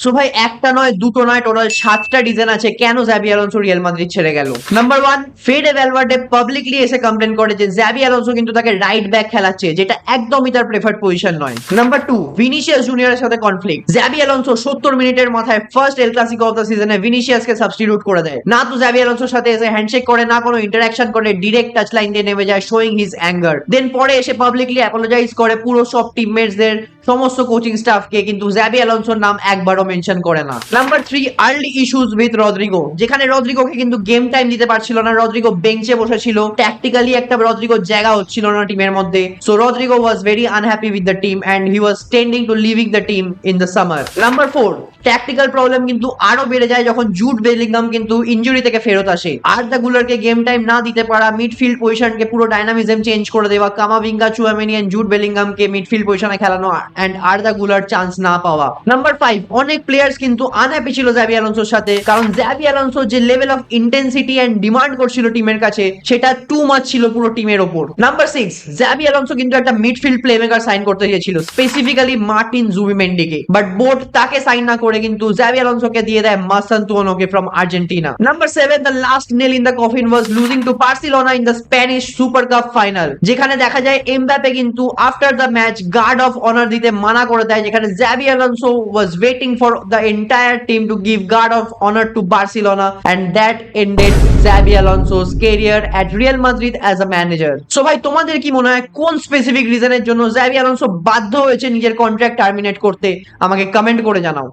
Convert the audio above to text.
So ভাই একটা নয় দুটো নয় টোটাল 7টা রিজন আছে কেন জাবি আলোনসো রিয়াল মাদ্রিদ ছেড়ে গেল। নাম্বার 1, ফেডে ভ্যালভার্ডে পাবলিকলি এসে কমপ্লেন করে যে জাবি আলোনসো কিন্তু তাকে রাইট ব্যাক খেলাচ্ছে, যেটা একদমই তার প্রেফার্ড পজিশন নয়। নাম্বার 2, ভিনিসিয়াস জুনিয়রের সাথে কনফ্লিক্ট। জাবি আলোনসো 70 মিনিটের মাথায় first El Clasico of the সিজনে ভিনিসিয়াসকে সাবস্টিটিউট করে দেয়। না তো জাবি আলোনসোর সাথে এসে হ্যান্ডশেক করে, না কোনো ইন্টারঅ্যাকশন করে, ডিরেক্ট টাচ লাইন দিয়ে নেমে যায়, শোয়িং হিজ অ্যাঙ্গার। দেন পরে এসে পাবলিকলি অ্যাপোলোজাইজ করে পুরো সব টিমমেটসদের, সমস্ত কোচিং স্টাফকে, কিন্তু জাবি আলোনসোর নাম একবারও মেনশন করে না। Number 3, early issues with Rodrigo, যেখানে রদ্রিগোকে কিন্তু গেম টাইম দিতে পারছিল না, রদ্রিগো বেঞ্চে বসেছিল, ট্যাকটিক্যালি একটা রদ্রিগোর জায়গা হচ্ছিল না টিমের মধ্যে। So Rodrigo was very unhappy with the team and he was tending to leaving the team in the summer. Number 4, tactical problem কিন্তু আরো বেড়ে যায় যখন জুড বেলিংহাম কিন্তু ইনজুরি থেকে ফেরত আসে। আর্দা গুলারকে গেম টাইম না দিতে পারা, মিডফিল্ড পজিশনকে পুরো ডাইনামিজম চেঞ্জ করে দেওয়া, কামাভিঙ্গা, চুয়ামেনি এন্ড জুড বেলিংহামকে মিডফিল্ড পজিশনে খেলানো এন্ড আর্দা গুলার চান্স না পাওয়া। নাম্বার 5, অনেক প্লেয়ার্স কিন্তু আনহ্যাপি ছিল জাবি আলোনসোর সাথে, কারণ জাবি আলোনসো যে level of intensity and demand করছিল টিমের কাছে, সেটা টু মাচ ছিল পুরো টিমের ওপর। নাম্বার 6, জাবি আলোনসো কিন্তু একটা মিডফিল্ড প্লেমেকার সাইন করতে চেয়েছিল, স্পেসিফিক্যালি মার্টিন জুবিমেন্ডিকে, বাট বোর্ড তাকে সাইন না করে কিন্তু জাবি আলোনসোকে দিয়ে দেয় মাসান্তুয়ানোকে from Argentina. Number 7, the last nail in the coffin was losing to Barcelona in the Spanish Super Cup final, যেখানে দেখা যায় এমবাপে কিন্তু after the match guard of honour দিতে মানা করে দেয়, যেখানে Xabi Alonso was waiting for the entire team to give guard of honour to Barcelona and that ended Xabi Alonso's career at Real Madrid as a manager. So ভাই তোমাদের কি মনে হয় কোন স্পেসিফিক রিজনের জন্য জাবি আলোনসো বাধ্য হয়েছে নিজের কন্ট্রাক্ট টার্মিনেট করতে? আমাকে কমেন্ট করে জানাও।